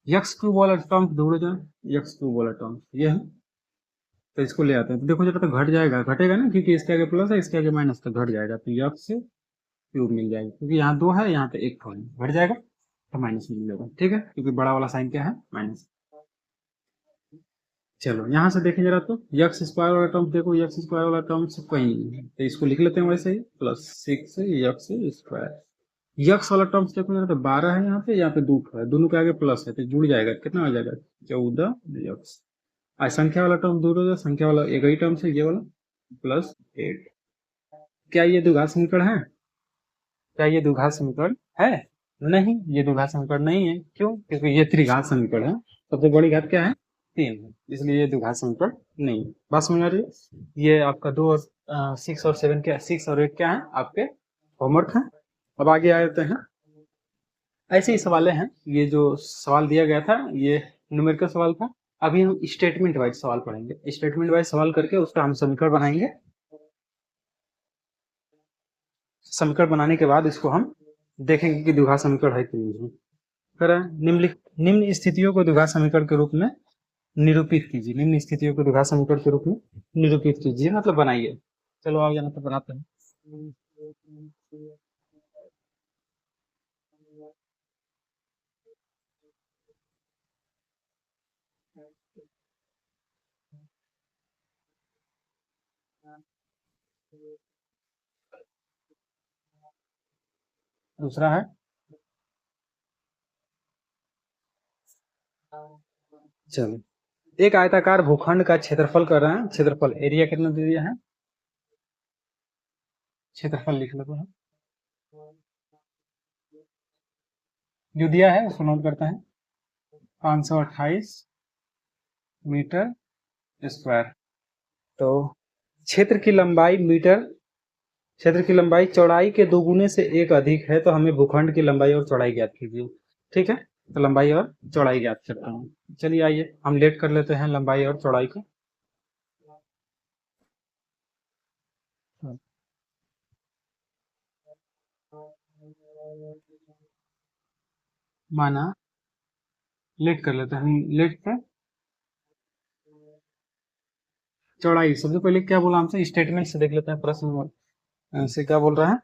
x³ वाला टर्म ढूंढो जाए, x³ वाला टर्म ये है, तो इसको ले आते हैं, तो देखो जब तक घट जाएगा, घटेगा ना, क्योंकि इसके आगे प्लस है इसके आगे माइनस, तो घट जाएगा, तो x³ मिल जाएगा, क्योंकि यहाँ 2 है यहाँ पे 1 है, घट जाएगा तो माइनस मिल जाएगा। ठीक है, क्योंकि बड़ा वाला साइन क्या है, माइनस। चलो यहाँ से देखें जरा, तो यक्स स्क्वायर वाला टर्म देखो, यक्स स्क्वायर वाला टर्म कहीं नहीं है, तो इसको लिख लेते हैं वैसे ही, प्लस 6 यक्स स्क्वायर। यक्स वाला टर्म्स देखो जरा, तो 12 है यहाँ पे 2 है, दोनों के आगे प्लस है तो जुड़ जाएगा, कितना हो जाएगा 14 यक्स। आज संख्या वाला टर्म दूर हो जाए, संख्या वाला एक ही टर्म है ये वाला, प्लस 8। क्या ये द्विघात समीकरण है? क्या ये द्विघात समीकरण है? नहीं, ये द्विघात समीकरण नहीं है। क्यों? क्योंकि ये त्रिघात समीकरण है। सबसे बड़ी घात क्या है? 3 है, इसलिए ये द्विघात समीकरण नहीं है। बात समझ आ रही है? ये आपका 2 और 6 और 7 क्या, 6 और 8 क्या है आपके होमवर्क है। अब आगे आ जाते हैं। ऐसे ही सवाल हैं, ये जो सवाल दिया गया था ये न्यूमेरिकल सवाल था। अभी हम स्टेटमेंट वाइज सवाल पढ़ेंगे, स्टेटमेंट वाइज सवाल करके उसका हम समीकरण बनाएंगे। समीकरण बनाने के बाद इसको हम देखेंगे कि द्विघात समीकरण है कि नहीं। करें, निम्न स्थितियों को द्विघात समीकरण के रूप में निरूपित कीजिए। निम्न स्थितियों को द्विघात समीकरण के रूप में निरूपित कीजिए, मतलब बनाइए। चलो आओ यहाँ पर बनाते हैं। दूसरा है, चलो, एक आयताकार भूखंड का क्षेत्रफल कर रहे हैं। क्षेत्रफल एरिया कितना दे दिया है, क्षेत्रफल लिख लेते हैं। जो दिया है उसको नोट करते हैं, 528 मीटर स्क्वायर। तो क्षेत्र की लंबाई मीटर, क्षेत्र की लंबाई चौड़ाई के दोगुने से एक अधिक है, तो हमें भूखंड की लंबाई और चौड़ाई ज्ञात कीजिए। ठीक है, तो लंबाई और चौड़ाई ज्ञात करता हूँ। चलिए आइए हम लेट कर लेते हैं लंबाई और चौड़ाई को। माना लेट कर लेते हैं, लेट पर चौड़ाई। सबसे पहले क्या बोला हमसे, स्टेटमेंट से देख लेते हैं, प्रश्न से क्या बोल रहा है।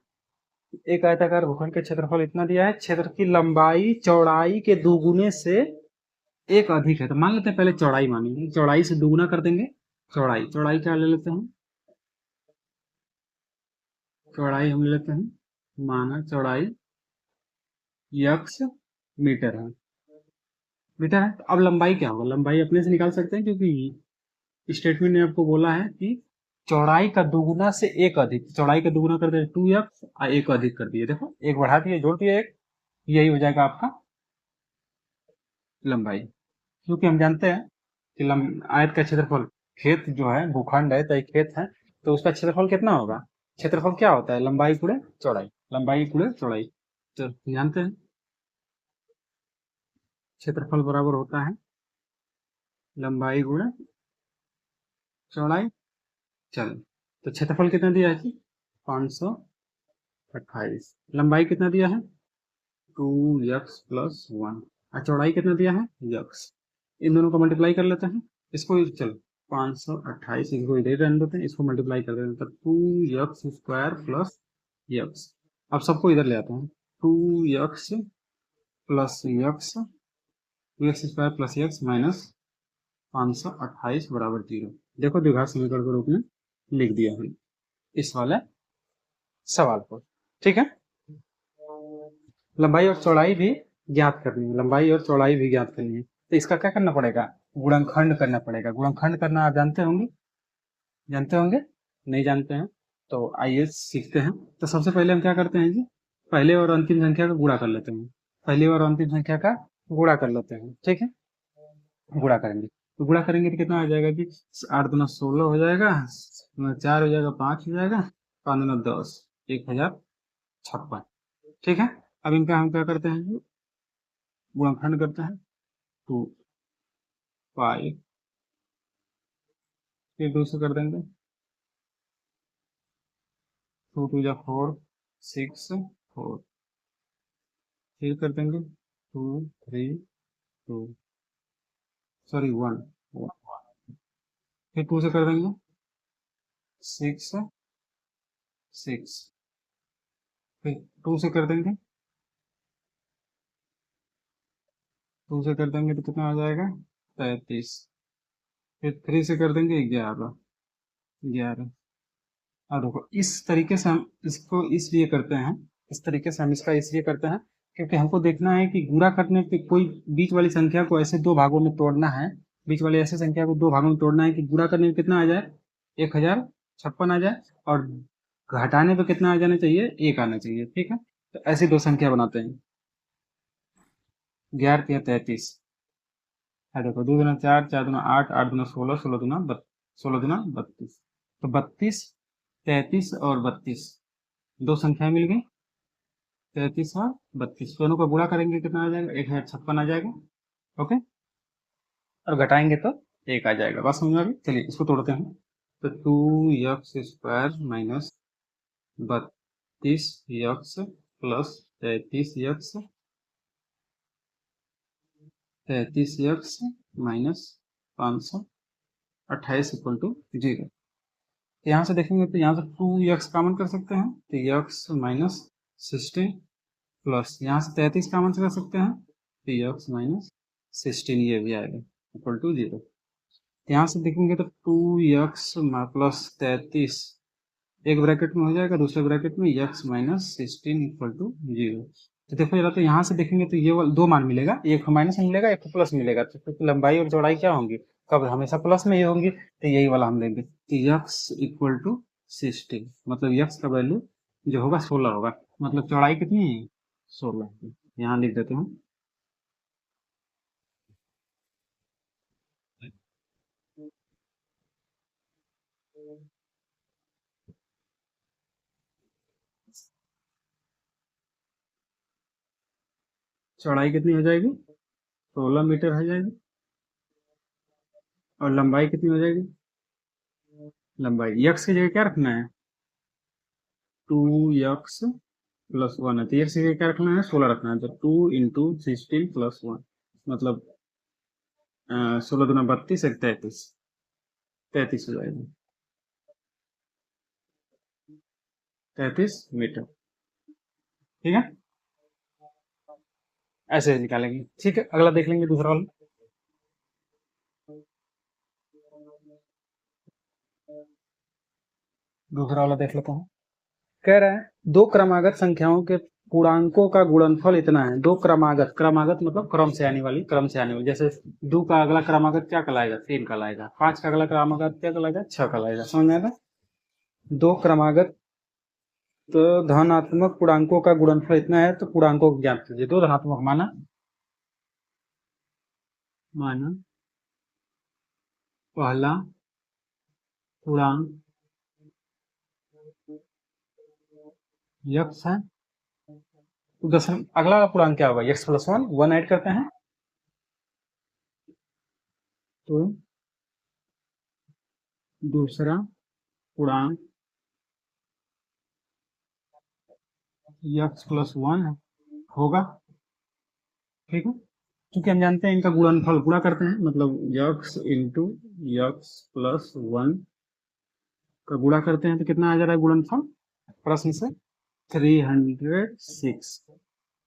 एक आयताकार भूखंड का क्षेत्रफल इतना दिया है, क्षेत्र की लंबाई चौड़ाई के दोगुने से एक अधिक है, तो मान लेते हैं पहले चौड़ाई मानेंगे, चौड़ाई से दोगुना कर देंगे। चौड़ाई, चौड़ाई क्या ले लेते हैं, चौड़ाई हम ले लेते हैं, माना चौड़ाई यक्स मीटर है, मीटर है। तो अब लंबाई क्या होगा, लंबाई अपने से निकाल सकते हैं, क्योंकि स्टेटमेंट ने आपको बोला है कि चौड़ाई का दोगुना से एक अधिक, चौड़ाई का दोगुना कर दिया 2x और एक अधिक कर दिए, देखो एक बढ़ा दिए जोड़ दिए एक, यही हो जाएगा आपका लंबाई। क्योंकि हम जानते हैं कि आयत का क्षेत्रफल, खेत जो है भूखंड है तो एक खेत है, तो उसका क्षेत्रफल कितना होगा, क्षेत्रफल क्या होता है, लंबाई गुणे चौड़ाई, लंबाई गुणे चौड़ाई। तो जानते हैं क्षेत्रफल बराबर होता है लंबाई गुणे चौड़ाई। चलो, तो क्षेत्रफल कितना दिया है जी, 528। लंबाई कितना दिया है, 2x+1, और चौड़ाई कितना दिया है, यक्स। इन दोनों को मल्टीप्लाई कर लेते हैं, इसको चलो 528 इसको इधर रहने देते हैं, इसको मल्टीप्लाई कर देते हैं, तो 2x² + यक्स। अब सबको इधर ले आते हैं, 2x+यक्स, 2x² + यक्स -528 बराबर 0। देखो द्विघात समीकरण के रूप में लिख दिया है इस वाले सवाल को। ठीक है, लंबाई और चौड़ाई भी ज्ञात करनी है, लंबाई और चौड़ाई भी ज्ञात करनी है, तो इसका क्या करना पड़ेगा, गुणनखंड करना पड़ेगा। गुणनखंड करना आप जानते होंगे, जानते होंगे, नहीं जानते हैं तो आइए सीखते हैं। तो सबसे पहले हम क्या करते हैं जी, पहले और अंतिम संख्या का गुणा कर लेते हैं, पहले और अंतिम संख्या का गुणा कर लेते हैं। ठीक है, गुणा करेंगे, तो गुणा करेंगे तो कितना आ जाएगा कि 8×2 = 16 हो जाएगा, 4 हो जाएगा, 5 हो जाएगा, 5×10 1056। ठीक है, अब इनका हम क्या करते हैं जी, गुणनखंड करते हैं, 2 5, फिर 2 से कर देंगे, 2 2 जा 4 6 4, फिर कर देंगे 2 3 2, सॉरी 1 फिर 2 से कर देंगे 6 6, फिर 2 से कर देंगे, 2 से कर देंगे तो कितना आ जाएगा 33, फिर 3 से कर देंगे 11 11। और देखो इस तरीके से हम इसको इसलिए करते हैं, इस तरीके से हम इसका इसलिए करते हैं क्योंकि हमको देखना है कि गुणा करने पे कोई बीच वाली संख्या को ऐसे दो भागों में तोड़ना है, बीच वाली ऐसे संख्या को दो भागों में तोड़ना है कि गुणा करने में कितना आ जाए 1056 आ जाए और घटाने पे कितना आ जाना चाहिए, 1 आना चाहिए। ठीक है, तो ऐसी दो संख्या बनाते हैं। 11 या 33 है, देखो 2 दूना 4, 4 दूना 8, 8 दूना 16, 16 दूना 32। तो 32, 33 और 32 दो संख्या मिल गई, 33 और 32 दोनों को गुणा करेंगे कितना आ जाएगा, 1056 आ जाएगा। ओके, और घटाएंगे तो 1 आ जाएगा। बात समझ में आ गई? चलिए इसको तोड़ते हैं। तो 2x² minus 32x plus 33x minus 528 equal to 0। यहाँ से देखेंगे तो यहाँ से 2x कॉमन कर सकते हैं, तो x माइनस 16 प्लस यहाँ से 33 कॉमन कर सकते हैं, तो x माइनस 16 ये भी आएगा इक्वल टू 0। यहाँ से देखेंगे तो 2x प्लस 33 एक ब्रैकेट में हो जाएगा, दूसरे ब्रैकेट में x माइनस 16 इक्वल टू 0। तो देखो जरा, तो यहाँ से देखेंगे तो ये वाला दो मान मिलेगा, एक को माइनस मिलेगा, एक को प्लस मिलेगा। तो क्योंकि लंबाई और चौड़ाई क्या होंगी, कब हमेशा प्लस में ही होंगी, तो यही वाला हम लेंगे। तो x इक्वल टू 16 मतलब x का वैल्यू जो होगा 16 होगा, मतलब चौड़ाई कितनी है 16। यहाँ लिख देते हैं। चौड़ाई कितनी हो जाएगी, 16 मीटर हो जाएगी, और लंबाई कितनी हो जाएगी, लंबाई x की जगह क्या रखना है, 2x प्लस 1 है, तो x की जगह क्या रखना है, 16 रखना है। तो 2 इंटू 16 प्लस 1 मतलब 16 दूना 32, एक 33, 33 हो जाएगा, 33 मीटर। ठीक है, ऐसे निकालेंगे। ठीक है, अगला देख लेंगे, दूसरा वाला। दूसरा वाला देख लेते हैं। कह रहा है दो क्रमागत संख्याओं के पूर्णांकों का गुणनफल इतना है। दो क्रमागत, क्रमागत मतलब क्रम से आने वाली, क्रम से आने वाली। जैसे 2 का अगला क्रमागत क्या कहलाएगा, 3 कहलाएगा। 5 का अगला क्रमागत क्या कहलाएगा, 6 कहलाएगा। समझ में आएगा? दो क्रमागत तो धनात्मक पूर्णांकों का गुणनफल इतना है, तो पूर्णांकों को ज्ञात कीजिए। दो धनात्मक माना माना पहला पूर्णांक यक्स है, तो दशम अगला पूर्णांक क्या होगा, यक्स प्लस 1, 1 ऐड करते हैं तो दूसरा पूर्णांक यक्स प्लस 1 होगा। ठीक है, क्योंकि हम जानते हैं इनका गुणनफल गुणा करते हैं, मतलब यक्स इंटू यक्स प्लस 1 का गुणा करते हैं तो कितना आ जा रहा है गुणनफल, प्रश्न से 306।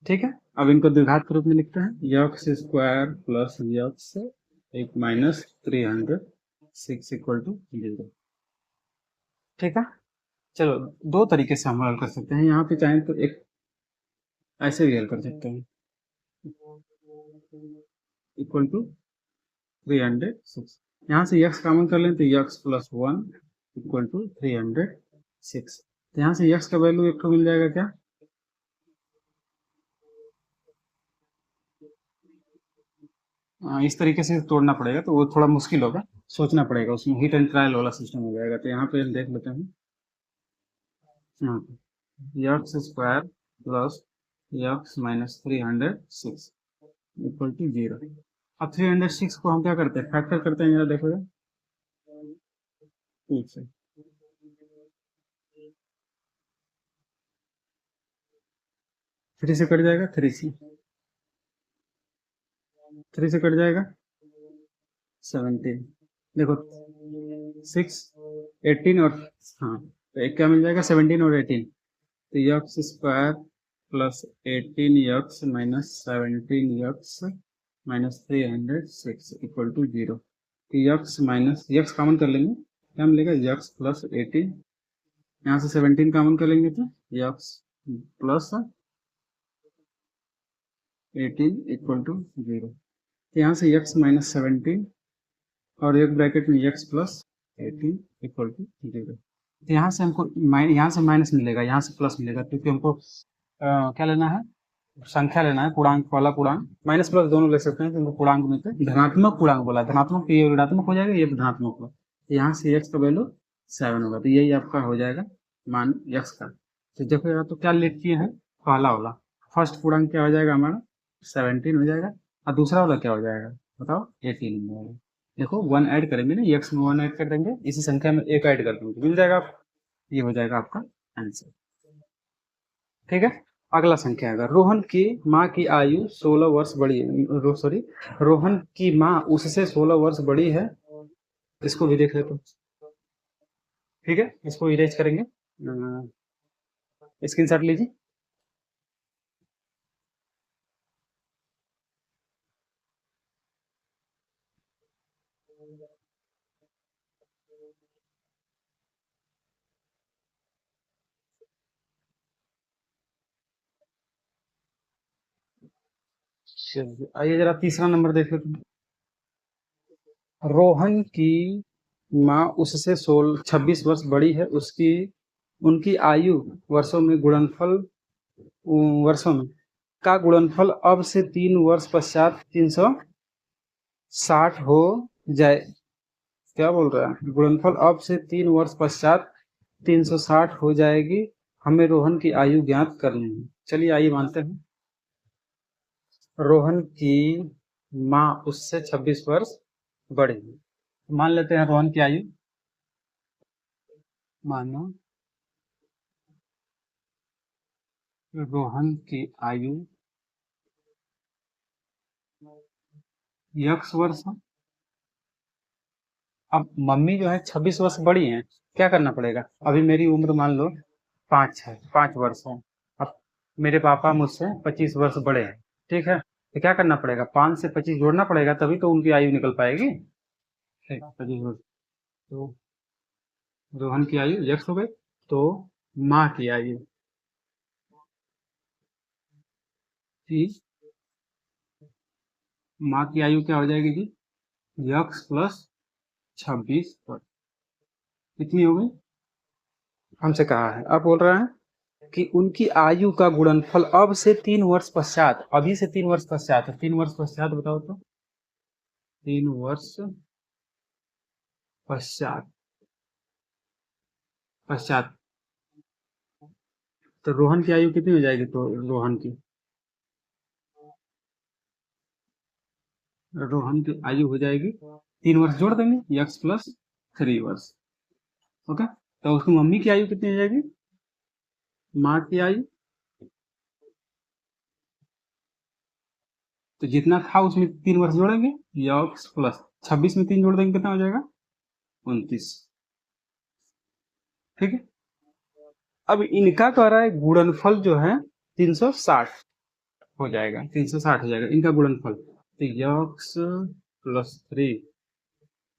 ठीक है, अब इनको द्विघात के रूप में लिखते हैं, यक्स स्क्वायर प्लस यक्स एक माइनस 306 इक्वल टू 0। ठीक है, चलो दो तरीके से हम हल कर सकते हैं। यहाँ पे चाहें तो एक ऐसे भी हल कर सकते हैं, इक्वल टू 306। यहाँ से x कॉमन कर लें तो x प्लस 1 इक्वल टू 306। तो यहाँ से x का वैल्यू एक को मिल जाएगा क्या, इस तरीके से तोड़ना पड़ेगा, तो वो थोड़ा मुश्किल होगा, सोचना पड़ेगा, उसमें हिट एंड ट्रायल वाला सिस्टम हो जाएगा। तो यहाँ पे देख लेते हैं, यहाँ पे x square plus x minus 306 equal to 0। अब 306 को हम क्या करते हैं, फैक्टर करते हैं, जरा देखो, 2 से 3 से कट जाएगा, 3 से कट जाएगा 17। देखो 6 18 और हाँ, तो एक क्या मिल जाएगा 17 और 18, तो x square plus 18 x minus 17 x minus 306 equal to 0। X minus x common कर लेंगे, क्या मिलेगा, यक्स प्लस 18, यहाँ से 17 कॉमन कर लेंगे तो यक्स प्लस 18 इक्वल टू 0। यहाँ से यक्स माइनस 17 और एक ब्रैकेट में यक्स प्लस 18 इक्वल टू 0। तो यहाँ से हमको यहाँ से माइनस मिलेगा, यहाँ से प्लस मिलेगा, क्योंकि हमको क्या लेना है, संख्या लेना है, पूर्णांक वाला पूर्णांक, माइनस प्लस दोनों ले सकते हैं, क्योंकि पूर्णांक में से धनात्मक पूर्णांक बोला, धनात्मक तो ये ऋणात्मक हो जाएगा, ये धनात्मक होगा। तो यहाँ से x का वैल्यू 7 होगा, तो यही आपका हो जाएगा मान x का। तो देखिएगा तो क्या लिख किए हैं, पहला वाला फर्स्ट पूर्णांक क्या हो जाएगा हमारा 17 हो जाएगा, और दूसरा वाला क्या हो जाएगा बताओ 18 हो जाएगा। देखो 1 ऐड करेंगे ना, x में 1 ऐड कर देंगे, इसी संख्या में 1 ऐड कर देंगे, मिल जाएगा आपको, ये हो जाएगा आपका आंसर। ठीक है, अगला संख्या है, रोहन की माँ की आयु 16 वर्ष बड़ी है, सॉरी रोहन की माँ उससे 16 वर्ष बड़ी है, इसको भी देख लेते। ठीक है, इसको इरेज करेंगे, स्क्रीनशॉट लीजिए। आइए जरा तीसरा नंबर देख लेते हैं। रोहन की माँ उससे 26 वर्ष बड़ी है, उसकी उनकी आयु वर्षों में गुणनफल वर्षों में का गुणनफल अब से 3 वर्ष पश्चात 360 हो जाए, क्या बोल रहा है, गुणनफल अब से 3 वर्ष पश्चात 360 हो जाएगी, हमें रोहन की आयु ज्ञात करनी है। चलिए आइए मानते हैं, रोहन की माँ उससे 26 वर्ष बड़ी है, मान लेते हैं रोहन की आयु, मानो रोहन की आयु x वर्ष है। अब मम्मी जो है 26 वर्ष बड़ी हैं, क्या करना पड़ेगा, अभी मेरी उम्र मान लो 5 है, 5 वर्ष है, अब मेरे पापा मुझसे 25 वर्ष बड़े हैं, ठीक है, तो क्या करना पड़ेगा, 5 से 25 जोड़ना पड़ेगा, तभी तो उनकी आयु निकल पाएगी। ठीक, 25 वर्ष, तो रोहन की आयु x हो गई, तो माँ की आयु थी, माँ की आयु क्या हो जाएगी जी, x प्लस 26 वर्ष, कितनी हो गई, हमसे कहा है, अब बोल रहा है कि उनकी आयु का गुणनफल अब से 3 वर्ष पश्चात, अभी से 3 वर्ष पश्चात, 3 वर्ष पश्चात बताओ तो, 3 वर्ष पश्चात, पश्चात तो रोहन की आयु कितनी हो जाएगी, तो रोहन की आयु हो जाएगी 3 वर्ष जोड़ देंगे x प्लस 3 वर्ष, ओके, तो उसकी मम्मी की आयु कितनी हो जाएगी, माँ की आयु, तो जितना था उसमें 3 वर्ष जोड़ेंगे, x प्लस 26 में 3 जोड़ देंगे, कितना हो जाएगा 29। ठीक है, अब इनका कह रहा है गुणनफल जो है 360 हो जाएगा, 360 हो जाएगा इनका गुणनफल, तो x प्लस 3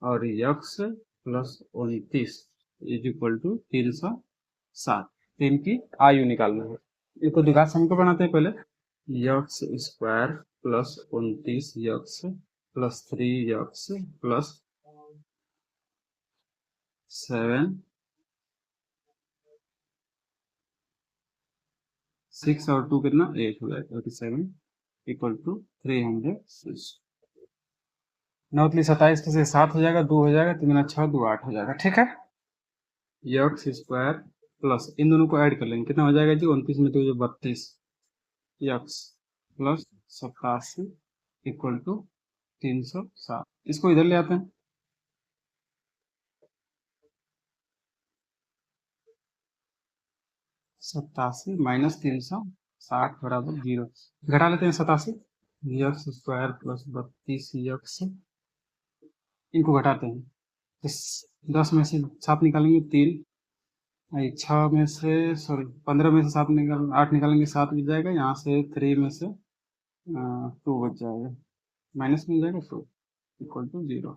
और x plus 29 is equal to 360, तो इनकी आयु निकालना है, इनको द्विघात समीकरण बनाते हैं पहले, x square plus 29x plus 3x plus 7 6 और 2 कितना 8 हो जाएगा, 37 इक्वल टू 306, 9 27 से 7 हो जाएगा, 2 हो जाएगा, 3 6 2 8 हो जाएगा। ठीक है, एक्स स्क्वायर प्लस इन दोनों को ऐड कर लेंगे, कितना हो जाएगा जी 29 में 2 32, एक्स प्लस 87 इक्वल टू 307, इसको इधर ले आते हैं, 87 माइनस 360 बराबर 0, घटा लेते हैं 87, एक्स स्क्वायर प्लस 32 एक्स, इनको घटाते हैं, इस 10 में से 7 निकालेंगे 3, 6 में से सॉरी 15 में से 7 निकाल 8 निकालेंगे 7 मिल जाएगा, यहाँ से 3 में से 2 बच जाएगा, माइनस मिल जाएगा 2 इक्वल टू 0।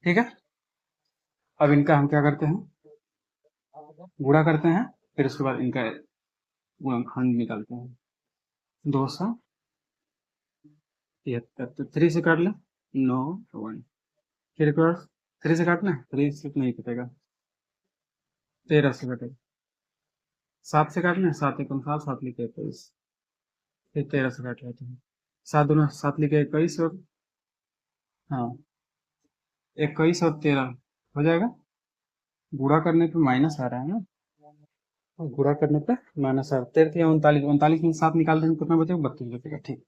ठीक है। अब इनका हम क्या करते हैं, गुणा करते हैं, फिर उसके बाद इनका गुणनखंड निकालते हैं। 273, तो 3 से काट लें, 9 1, फिर एक बार 3 से काट लें, 3 से नहीं कटेगा, 13 से कटेगा, 7 से काट लें, 7 एकम 7, 7 लिखे 21, फिर 13 से काट लेते हैं, 7 दूना 7 लिखे 21 और हाँ 21 और 13 हो जाएगा। गुणा करने पे माइनस आ रहा है ना, और गुणा करने पे माइनस आ रहा है, 13 या 39, 39 में 7 निकाल देंगे कितना बचेगा, 32 बचेगा। ठीक,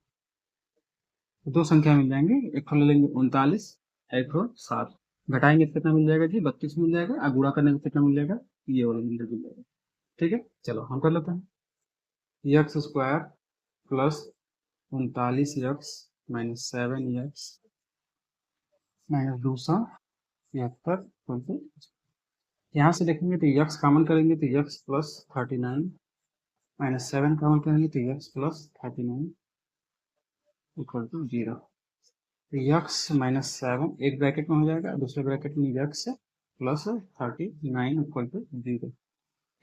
दो संख्या मिल जाएंगे, एक को ले लेंगे 39, एक को 7, घटाएंगे तो कितना मिल जाएगा जी, 32 मिल जाएगा, और गुणा करने पे कितना मिल जाएगा, ये वाला मिल जाएगा। ठीक है, चलो हम कर लेते हैं। X square plus 39x minus 7x minus 273, यहाँ से देखेंगे तो x कॉमन करेंगे तो x प्लस 39 माइनस 7 कॉमन करेंगे तो x प्लस 39 इक्वल टू 0। तो x माइनस 7 एक ब्रैकेट में हो जाएगा, दूसरे ब्रैकेट में x प्लस 39 इक्वल टू 0।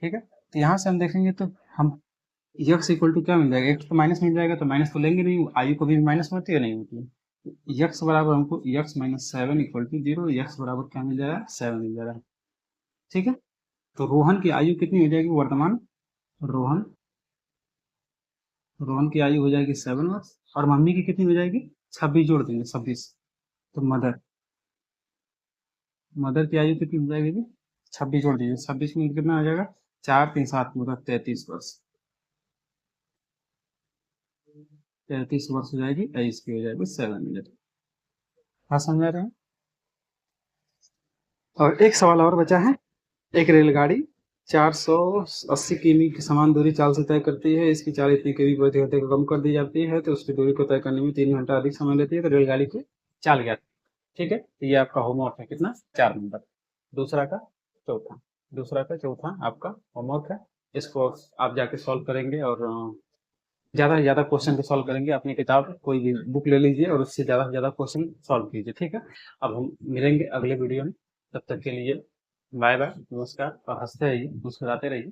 ठीक है, तो यहाँ से हम देखेंगे तो हम x इक्वल टू क्या मिल जाएगा, x तो माइनस मिल जाएगा, तो माइनस तो लेंगे नहीं, आयु कभी भी माइनस होती है नहीं होती है। x बराबर हमको x minus 7 equal to 0, x बराबर क्या मिल जाएगा, 7 मिल जाएगा। ठीक है, तो रोहन की आयु कितनी हो जाएगी, वर्तमान रोहन रोहन की आयु हो जाएगी 7 वर्ष, और मम्मी की कितनी हो जाएगी, 26 जोड़ देंगे 26, तो मदर मदर की आयु कितनी हो जाएगी जी, 26 जोड़ दीजिए, 26 में कितना आ जाएगा, 4 3 7 मतलब 33 वर्ष, 33 वर्ष हो जाएगी, इसकी हो जाएगी 7 मिनट। हाँ समझा रहे हैं। और एक सवाल और बचा है, एक रेलगाड़ी 480 किमी की समान दूरी चाल से तय करती है, इसकी चाल इतनी किमी प्रति घंटे को कम कर दी जाती है, तो उसकी दूरी को तय करने में 3 घंटा अधिक समय लेती है, तो रेलगाड़ी की चाल ज्ञात। ठीक है, तो ये आपका होमवर्क है, कितना, 4 नंबर, दूसरा का चौथा, आपका होमवर्क है। इसको आप जाके सॉल्व करेंगे, और ज़्यादा से ज़्यादा क्वेश्चन को सॉल्व करेंगे, अपनी किताब कोई भी बुक ले लीजिए और उससे ज़्यादा से ज़्यादा क्वेश्चन सॉल्व कीजिए। ठीक है, अब हम मिलेंगे अगले वीडियो में, तब तक के लिए बाय बाय, नमस्कार, और हंसते रहिए, मुस्कुराते रहिए।